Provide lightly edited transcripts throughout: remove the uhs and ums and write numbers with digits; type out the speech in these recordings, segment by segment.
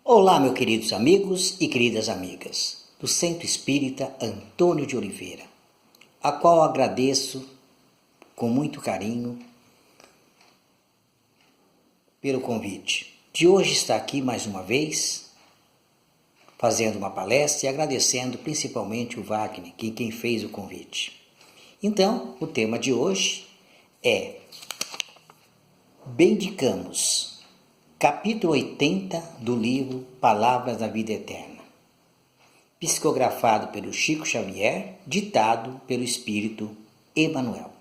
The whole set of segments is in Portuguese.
Olá, meus queridos amigos e queridas amigas do Centro Espírita Antônio de Oliveira, a qual agradeço com muito carinho pelo convite. De hoje estar aqui mais uma vez, fazendo uma palestra e agradecendo principalmente o Wagner, quem fez o convite. Então, o tema de hoje é Bendicamos, capítulo 80 do livro Palavras da Vida Eterna, psicografado pelo Chico Xavier, ditado pelo Espírito Emmanuel.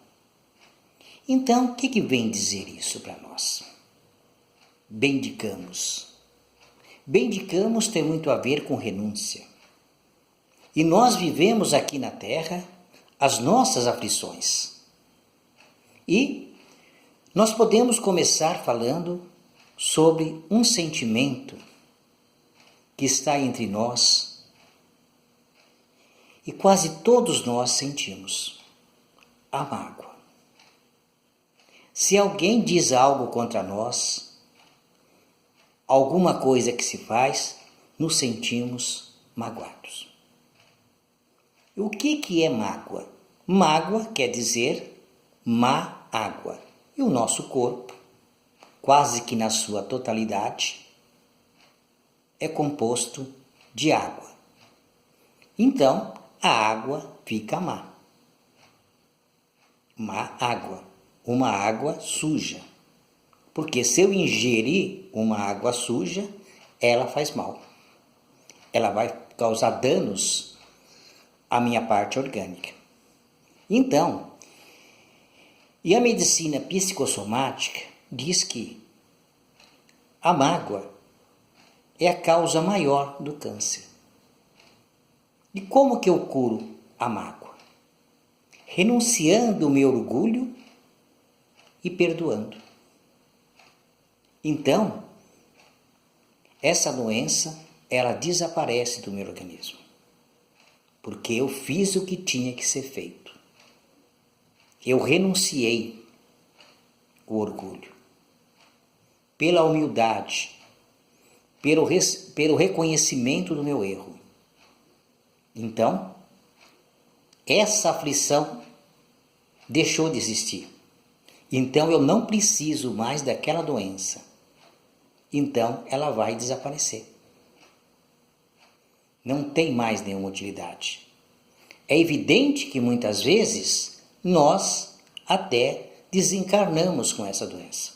Então, o que vem dizer isso para nós? Bendicamos. Bendicamos tem muito a ver com renúncia. E nós vivemos aqui na Terra as nossas aflições. E nós podemos começar falando sobre um sentimento que está entre nós e quase todos nós sentimos: a mágoa. Se alguém diz algo contra nós, alguma coisa que se faz, nos sentimos magoados. O que é mágoa? Mágoa quer dizer má água. E o nosso corpo, quase que na sua totalidade, é composto de água. Então, a água fica má. Má água. Uma água suja. Porque se eu ingerir uma água suja, ela faz mal. Ela vai causar danos à minha parte orgânica. Então, e a medicina psicossomática diz que a mágoa é a causa maior do câncer. E como que eu curo a mágoa? Renunciando o meu orgulho e perdoando. Então, essa doença, ela desaparece do meu organismo. Porque eu fiz o que tinha que ser feito. Eu renunciei o orgulho. Pela humildade, pelo reconhecimento do meu erro. Então, essa aflição deixou de existir. Então, eu não preciso mais daquela doença. Então, ela vai desaparecer. Não tem mais nenhuma utilidade. É evidente que muitas vezes nós até desencarnamos com essa doença.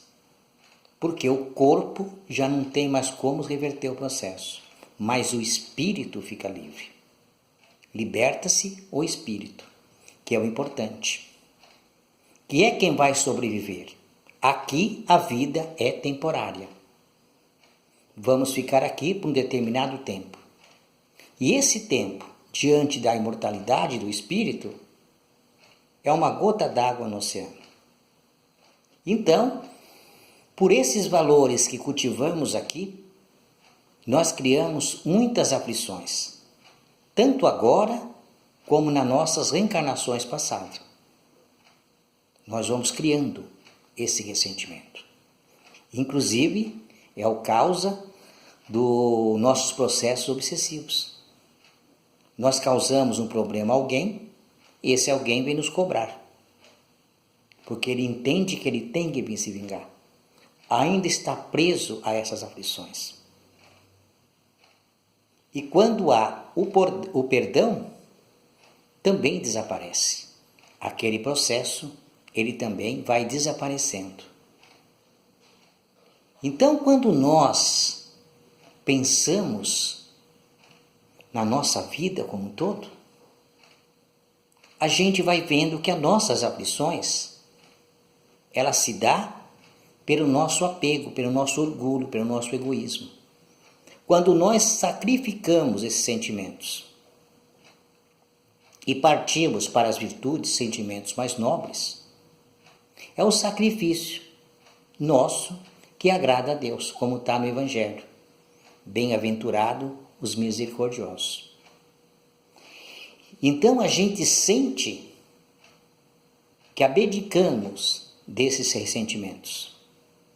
Porque o corpo já não tem mais como reverter o processo, mas o espírito fica livre. Liberta-se o espírito, que é o importante. Que é quem vai sobreviver. Aqui a vida é temporária. Vamos ficar aqui por um determinado tempo. E esse tempo, diante da imortalidade do espírito, é uma gota d'água no oceano. Então, por esses valores que cultivamos aqui, nós criamos muitas aflições, tanto agora como nas nossas reencarnações passadas. Nós vamos criando esse ressentimento. Inclusive, é a causa dos nossos processos obsessivos. Nós causamos um problema a alguém, esse alguém vem nos cobrar, porque ele entende que ele tem que vir se vingar. Ainda está preso a essas aflições. E quando há o perdão, também desaparece. Aquele processo, ele também vai desaparecendo. Então, quando nós pensamos na nossa vida como um todo, a gente vai vendo que as nossas aflições, ela se dá pelo nosso apego, pelo nosso orgulho, pelo nosso egoísmo. Quando nós sacrificamos esses sentimentos e partimos para as virtudes, sentimentos mais nobres, é o sacrifício nosso que agrada a Deus, como está no Evangelho. Bem-aventurado os misericordiosos. Então a gente sente que abdicamos desses ressentimentos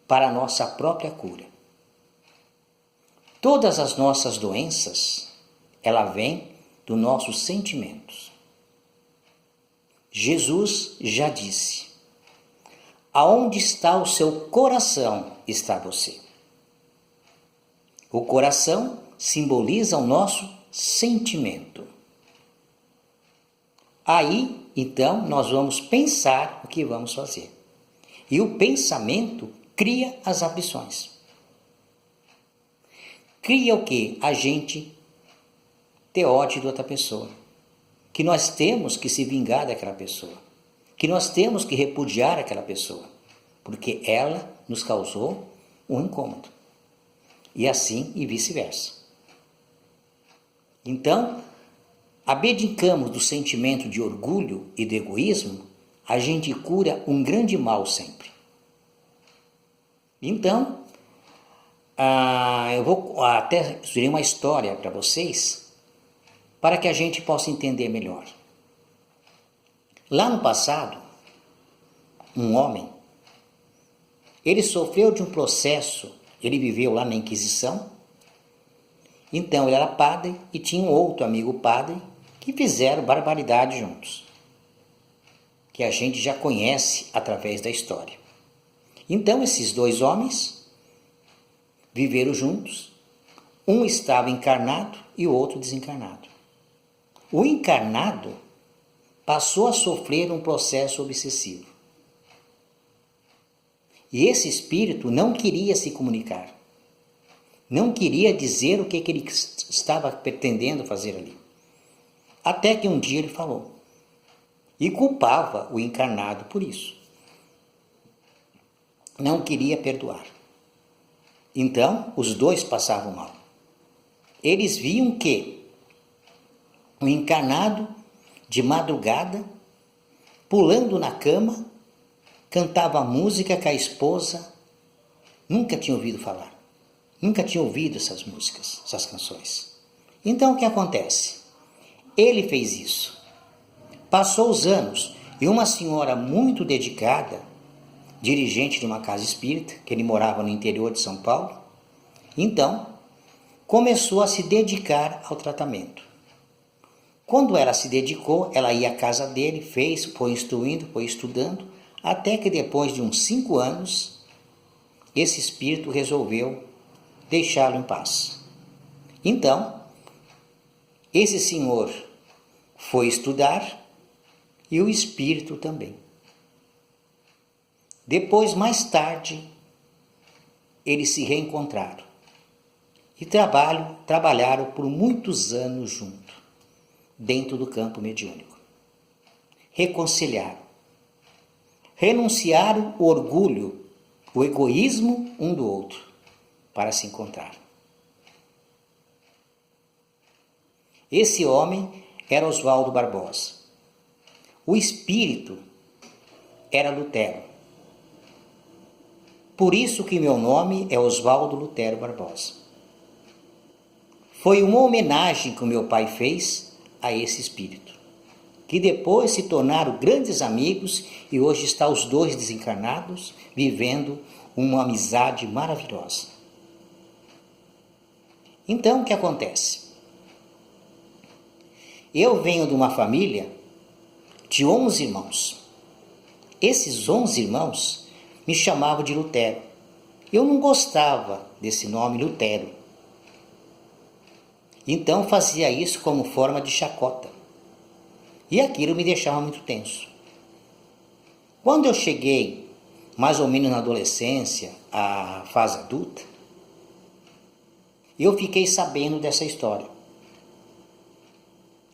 para a nossa própria cura. Todas as nossas doenças, ela vem dos nossos sentimentos. Jesus já disse: aonde está o seu coração, está você. O coração simboliza o nosso sentimento. Aí, então, nós vamos pensar o que vamos fazer. E o pensamento cria as aflições. Cria o quê? A gente ter ódio de outra pessoa. Que nós temos que se vingar daquela pessoa. Que nós temos que repudiar aquela pessoa. Porque ela nos causou um incômodo. E assim e vice-versa. Então, abdicamos do sentimento de orgulho e de egoísmo, a gente cura um grande mal sempre. Então, eu vou até sugerir uma história para vocês, para que a gente possa entender melhor. Lá no passado, um homem, ele sofreu de um processo, ele viveu lá na Inquisição. Então ele era padre e tinha um outro amigo padre que fizeram barbaridade juntos, que a gente já conhece através da história. Então esses dois homens viveram juntos, um estava encarnado e o outro desencarnado. O encarnado passou a sofrer um processo obsessivo. E esse espírito não queria se comunicar. Não queria dizer o que ele estava pretendendo fazer ali. Até que um dia ele falou. E culpava o encarnado por isso. Não queria perdoar. Então, os dois passavam mal. Eles viam que o encarnado, de madrugada, pulando na cama, cantava música com a esposa. Nunca tinha ouvido falar. Nunca tinha ouvido essas músicas, essas canções. Então o que acontece? Ele fez isso. Passou os anos e uma senhora muito dedicada, dirigente de uma casa espírita, que ele morava no interior de São Paulo, então começou a se dedicar ao tratamento. Quando ela se dedicou, ela ia à casa dele, foi instruindo, foi estudando, até que depois de uns 5 anos, esse espírito resolveu deixá-lo em paz. Então, esse senhor foi estudar e o espírito também. Depois, mais tarde, eles se reencontraram e trabalharam por muitos anos juntos, dentro do campo mediúnico. Reconciliaram. Renunciaram o orgulho, o egoísmo um do outro, para se encontrar. Esse homem era Oswaldo Barbosa. O espírito era Lutero. Por isso que meu nome é Oswaldo Lutero Barbosa. Foi uma homenagem que o meu pai fez a esse espírito, que depois se tornaram grandes amigos e hoje estão os dois desencarnados, vivendo uma amizade maravilhosa. Então, o que acontece? Eu venho de uma família de 11 irmãos. Esses 11 irmãos me chamavam de Lutero. Eu não gostava desse nome Lutero. Então, fazia isso como forma de chacota. E aquilo me deixava muito tenso. Quando eu cheguei, mais ou menos na adolescência, à fase adulta, eu fiquei sabendo dessa história.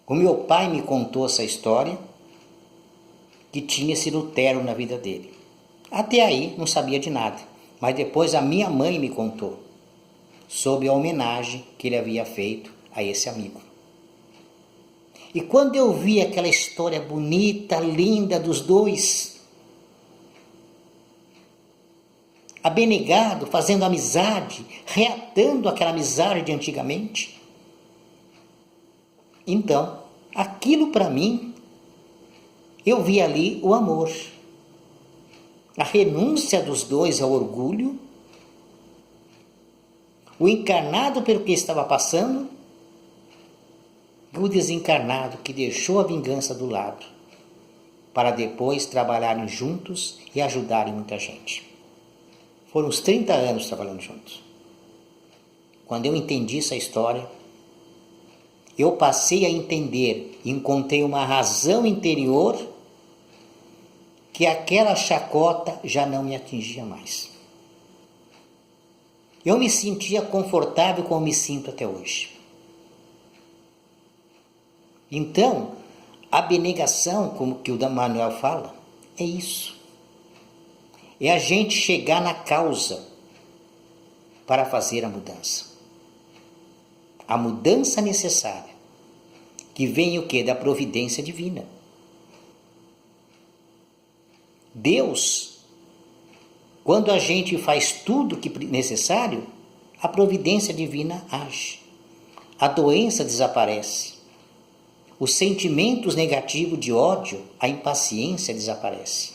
O meu pai me contou essa história, que tinha esse Lutero na vida dele. Até aí não sabia de nada, mas depois a minha mãe me contou sobre a homenagem que ele havia feito a esse amigo. E quando eu vi aquela história bonita, linda dos dois, abnegado, fazendo amizade, reatando aquela amizade de antigamente, então, aquilo para mim, eu vi ali o amor, a renúncia dos dois ao orgulho, o encarnado pelo que estava passando e o desencarnado que deixou a vingança do lado para depois trabalharem juntos e ajudarem muita gente. Foram uns 30 anos trabalhando juntos. Quando eu entendi essa história, eu passei a entender, encontrei uma razão interior que aquela chacota já não me atingia mais. Eu me sentia confortável como me sinto até hoje. Então, a abnegação, como que o Manuel fala, é isso. É a gente chegar na causa para fazer a mudança. A mudança necessária, que vem o quê? Da providência divina. Deus, quando a gente faz tudo que é necessário, a providência divina age. A doença desaparece. Os sentimentos negativos de ódio, a impaciência desaparece.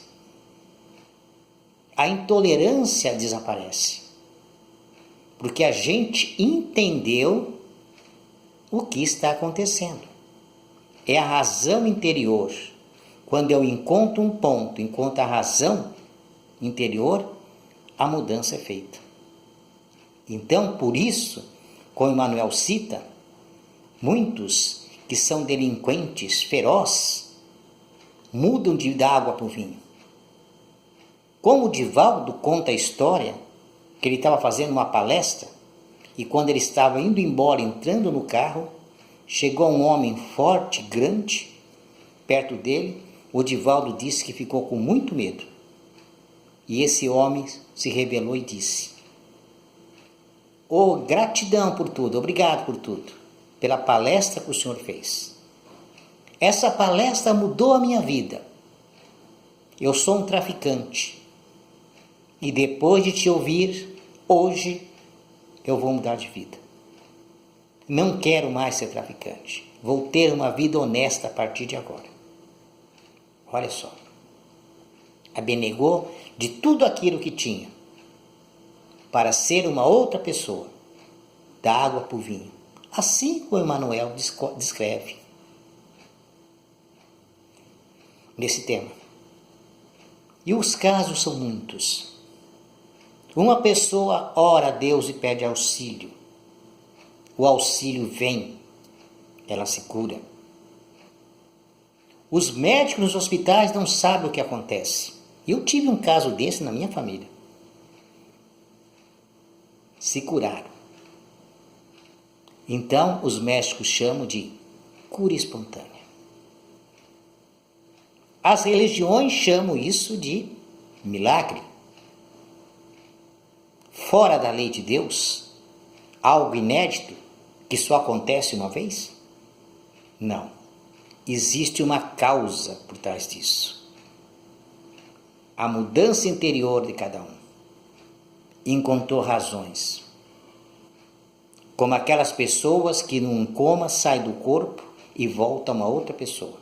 A intolerância desaparece. Porque a gente entendeu o que está acontecendo. É a razão interior. Quando eu encontro um ponto, encontro a razão interior, a mudança é feita. Então, por isso, como Emmanuel cita, muitos que são delinquentes ferozes mudam da água para o vinho. Como o Divaldo conta a história, que ele estava fazendo uma palestra, e quando ele estava indo embora, entrando no carro, chegou um homem forte, grande, perto dele. O Divaldo disse que ficou com muito medo. E esse homem se rebelou e disse: "Oh, gratidão por tudo, obrigado por tudo, pela palestra que o senhor fez. Essa palestra mudou a minha vida. Eu sou um traficante. E depois de te ouvir, hoje eu vou mudar de vida. Não quero mais ser traficante. Vou ter uma vida honesta a partir de agora." Olha só. Abnegou de tudo aquilo que tinha para ser uma outra pessoa, da água para o vinho. Assim o Emmanuel descreve nesse tema. E os casos são muitos. Uma pessoa ora a Deus e pede auxílio. O auxílio vem, ela se cura. Os médicos nos hospitais não sabem o que acontece. Eu tive um caso desse na minha família. Se curaram. Então, os médicos chamam de cura espontânea. As religiões chamam isso de milagre. Fora da lei de Deus, algo inédito que só acontece uma vez? Não. Existe uma causa por trás disso. A mudança interior de cada um encontrou razões. Como aquelas pessoas que num coma saem do corpo e voltam a uma outra pessoa.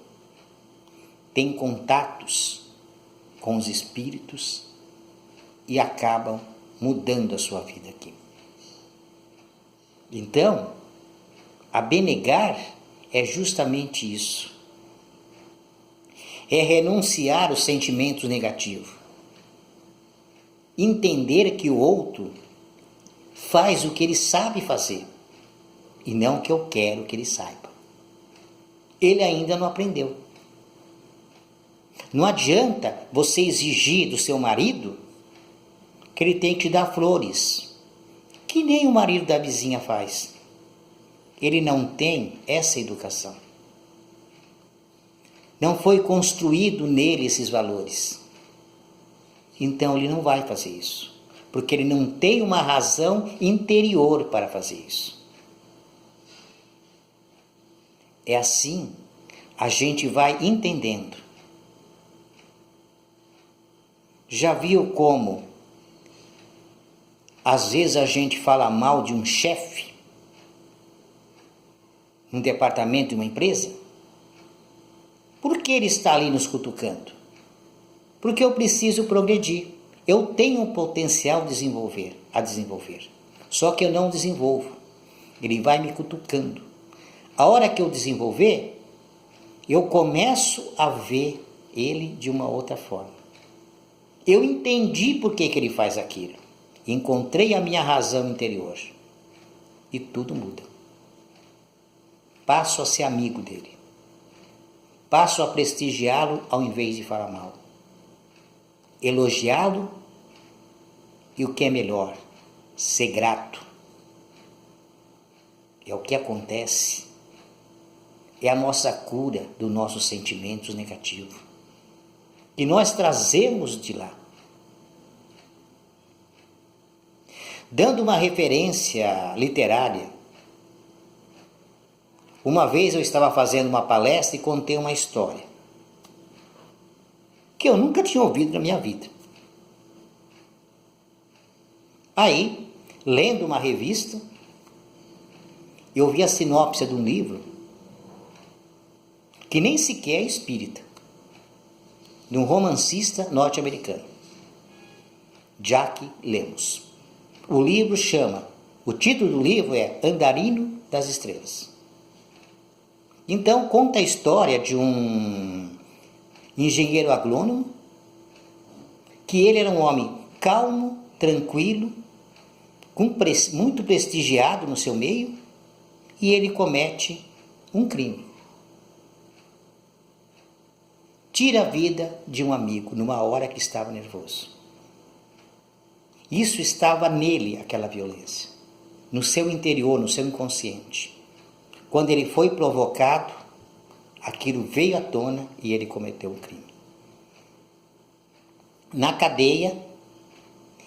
Tem contatos com os espíritos e acabam mudando a sua vida aqui. Então, abnegar é justamente isso. É renunciar aos sentimentos negativos. Entender que o outro faz o que ele sabe fazer e não o que eu quero que ele saiba. Ele ainda não aprendeu. Não adianta você exigir do seu marido que ele tem que te dar flores, que nem o marido da vizinha faz. Ele não tem essa educação. Não foi construído nele esses valores. Então ele não vai fazer isso, porque ele não tem uma razão interior para fazer isso. É assim, a gente vai entendendo. Já viu como, às vezes a gente fala mal de um chefe, num departamento de uma empresa? Por que ele está ali nos cutucando? Porque eu preciso progredir. Eu tenho um potencial a desenvolver. Só que eu não desenvolvo. Ele vai me cutucando. A hora que eu desenvolver, eu começo a ver ele de uma outra forma. Eu entendi por que ele faz aquilo. Encontrei a minha razão interior. E tudo muda. Passo a ser amigo dele. Passo a prestigiá-lo ao invés de falar mal. Elogiá-lo e o que é melhor, ser grato. É o que acontece. É a nossa cura dos nossos sentimentos negativos. Que nós trazemos de lá. Dando uma referência literária, uma vez eu estava fazendo uma palestra e contei uma história que eu nunca tinha ouvido na minha vida. Aí, lendo uma revista, eu vi a sinopse de um livro que nem sequer é espírita, de um romancista norte-americano, Jack Lemmon. O título do livro é Andarino das Estrelas. Então, conta a história de um engenheiro agrônomo, que ele era um homem calmo, tranquilo, muito prestigiado no seu meio, e ele comete um crime. Tira a vida de um amigo numa hora que estava nervoso. Isso estava nele, aquela violência, no seu interior, no seu inconsciente. Quando ele foi provocado, aquilo veio à tona e ele cometeu um crime. Na cadeia,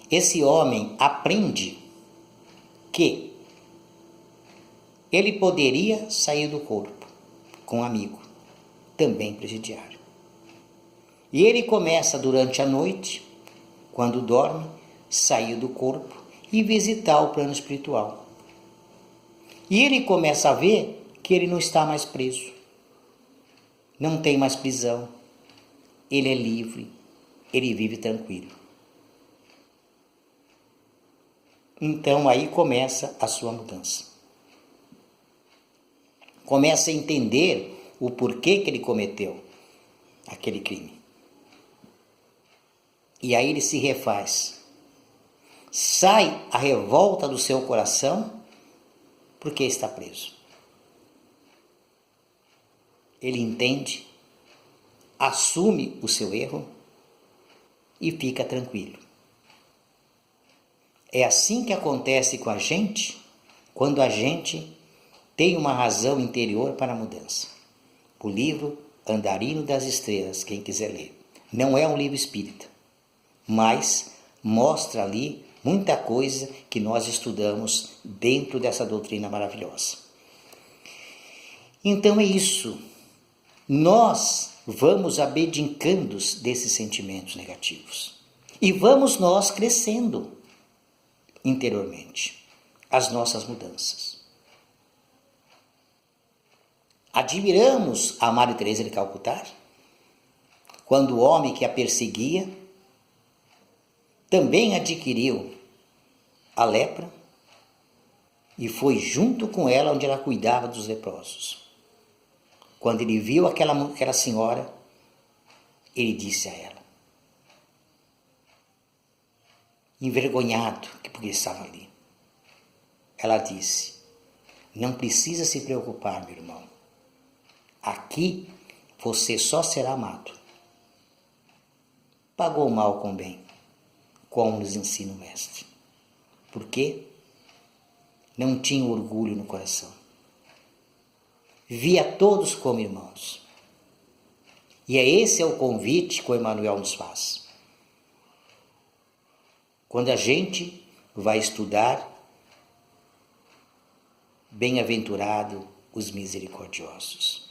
esse homem aprende que ele poderia sair do corpo com um amigo, também presidiário. E ele começa durante a noite, quando dorme, sair do corpo e visitar o plano espiritual. E ele começa a ver que ele não está mais preso, não tem mais prisão, ele é livre, ele vive tranquilo. Então aí começa a sua mudança. Começa a entender o porquê que ele cometeu aquele crime. E aí ele se refaz. Sai a revolta do seu coração porque está preso. Ele entende, assume o seu erro e fica tranquilo. É assim que acontece com a gente quando a gente tem uma razão interior para a mudança. O livro Andarino das Estrelas, quem quiser ler, não é um livro espírita, mas mostra ali muita coisa que nós estudamos dentro dessa doutrina maravilhosa. Então é isso. Nós vamos abdicando desses sentimentos negativos e vamos nós crescendo interiormente as nossas mudanças. Admiramos a Madre Teresa de Calcutá, quando o homem que a perseguia também adquiriu a lepra e foi junto com ela onde ela cuidava dos leprosos. Quando ele viu aquela senhora, ele disse a ela, envergonhado porque estava ali, ela disse, não precisa se preocupar, meu irmão, aqui você só será amado. Pagou o mal com o bem, como nos ensina o Mestre. Por quê? Não tinha orgulho no coração. Via todos como irmãos. E esse é o convite que o Emmanuel nos faz. Quando a gente vai estudar, bem-aventurado os misericordiosos.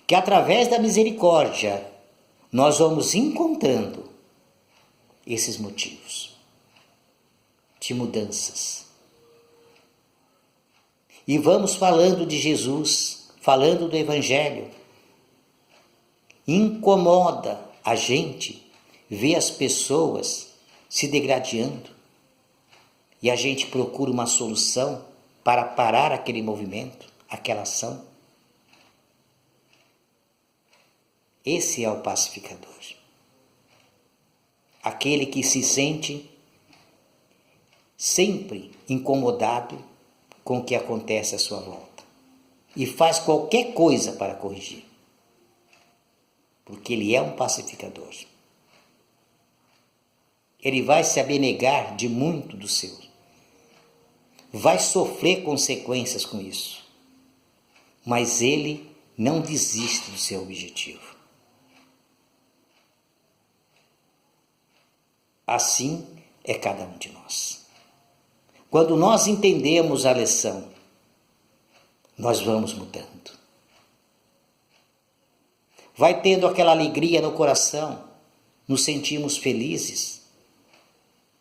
Que através da misericórdia nós vamos encontrando esses motivos de mudanças. E vamos falando de Jesus, falando do Evangelho. Incomoda a gente ver as pessoas se degradando, e a gente procura uma solução para parar aquele movimento, aquela ação. Esse é o pacificador. Aquele que se sente sempre incomodado com o que acontece à sua volta e faz qualquer coisa para corrigir, porque ele é um pacificador. Ele vai se abnegar de muito do seu, vai sofrer consequências com isso, mas ele não desiste do seu objetivo. Assim é cada um de nós. Quando nós entendemos a lição, nós vamos mudando. Vai tendo aquela alegria no coração, nos sentimos felizes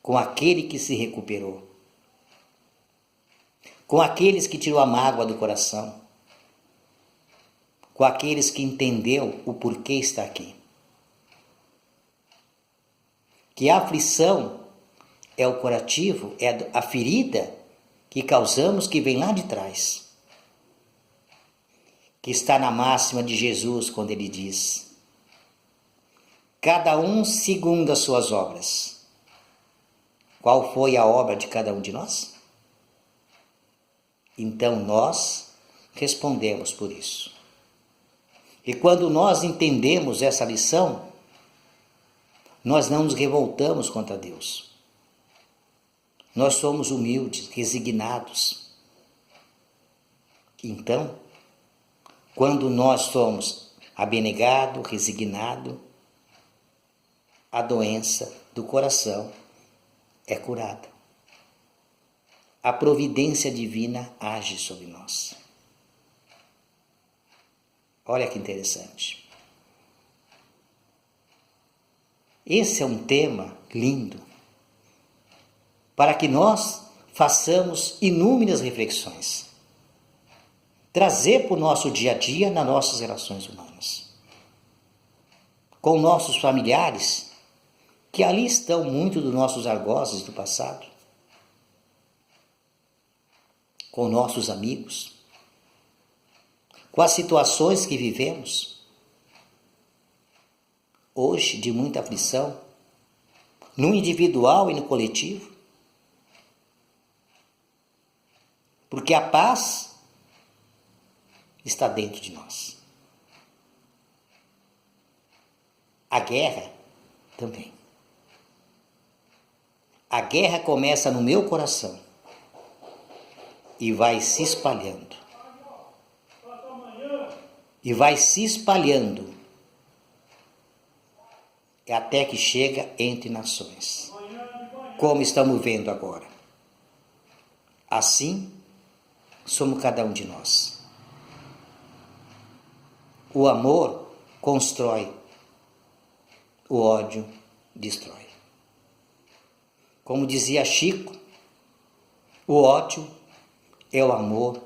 com aquele que se recuperou, com aqueles que tirou a mágoa do coração, com aqueles que entendeu o porquê está aqui. Que a aflição é o curativo, é a ferida que causamos que vem lá de trás. Que está na máxima de Jesus quando ele diz: cada um segundo as suas obras. Qual foi a obra de cada um de nós? Então nós respondemos por isso. E quando nós entendemos essa lição, nós não nos revoltamos contra Deus. Nós somos humildes, resignados. Então, quando nós somos abnegados, resignados, a doença do coração é curada. A providência divina age sobre nós. Olha que interessante. Esse é um tema lindo para que nós façamos inúmeras reflexões. Trazer para o nosso dia a dia nas nossas relações humanas. Com nossos familiares, que ali estão muito dos nossos algozes do passado. Com nossos amigos. Com as situações que vivemos. Hoje, de muita aflição, no individual e no coletivo. Porque a paz está dentro de nós. A guerra também. A guerra começa no meu coração e vai se espalhando. E vai se espalhando até que chega entre nações, como estamos vendo agora. Assim, somos cada um de nós. O amor constrói, o ódio destrói. Como dizia Chico, o ódio é o amor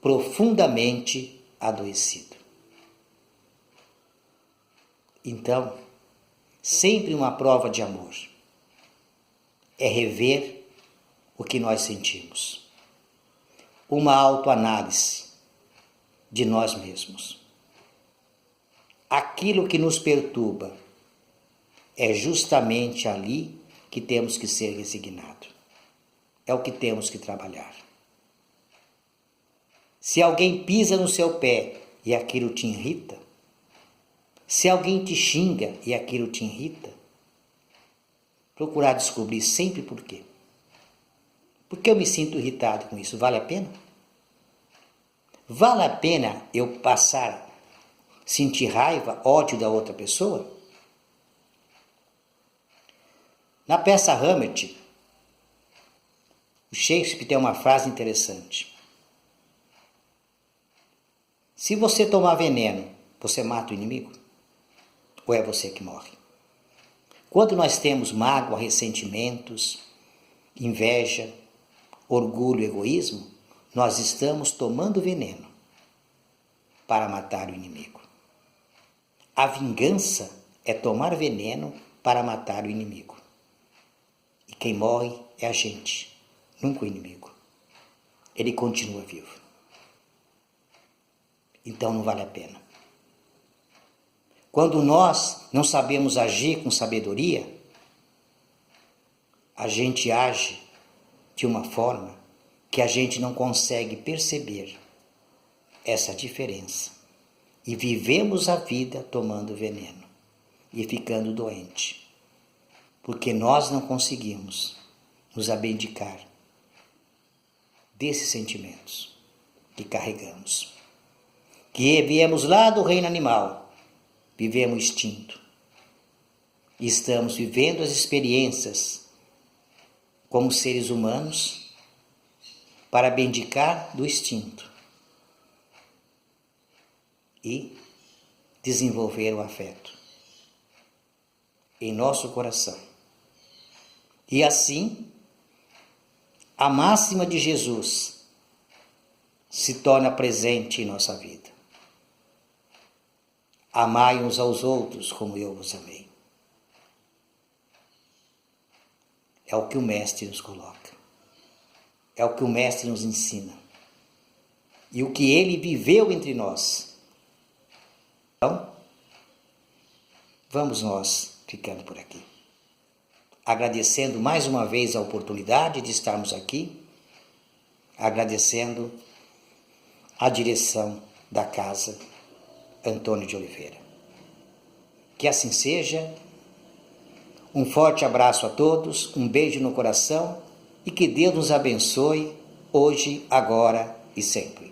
profundamente adoecido. Então, sempre uma prova de amor é rever o que nós sentimos. Uma autoanálise de nós mesmos. Aquilo que nos perturba é justamente ali que temos que ser resignados. É o que temos que trabalhar. Se alguém pisa no seu pé e aquilo te irrita, se alguém te xinga e aquilo te irrita, procurar descobrir sempre por quê. Por que eu me sinto irritado com isso? Vale a pena? Vale a pena eu sentir raiva, ódio da outra pessoa? Na peça Hamlet, o Shakespeare tem uma frase interessante. Se você tomar veneno, você mata o inimigo? Ou é você que morre? Quando nós temos mágoa, ressentimentos, inveja, orgulho, egoísmo, nós estamos tomando veneno para matar o inimigo. A vingança é tomar veneno para matar o inimigo. E quem morre é a gente. nunca o inimigo. Ele continua vivo. Então não vale a pena. Quando nós não sabemos agir com sabedoria, a gente age de uma forma que a gente não consegue perceber essa diferença. E vivemos a vida tomando veneno e ficando doente, porque nós não conseguimos nos abdicar desses sentimentos que carregamos. Que viemos lá do reino animal, vivemos extinto. E estamos vivendo as experiências como seres humanos para abdicar do instinto e desenvolver o afeto em nosso coração. E assim, a máxima de Jesus se torna presente em nossa vida. Amai uns aos outros como eu vos amei. É o que o Mestre nos coloca. É o que o Mestre nos ensina. E o que ele viveu entre nós. Então, vamos nós ficando por aqui. Agradecendo mais uma vez a oportunidade de estarmos aqui. Agradecendo a direção da casa Antônio de Oliveira. Que assim seja. Um forte abraço a todos, um beijo no coração e que Deus nos abençoe hoje, agora e sempre.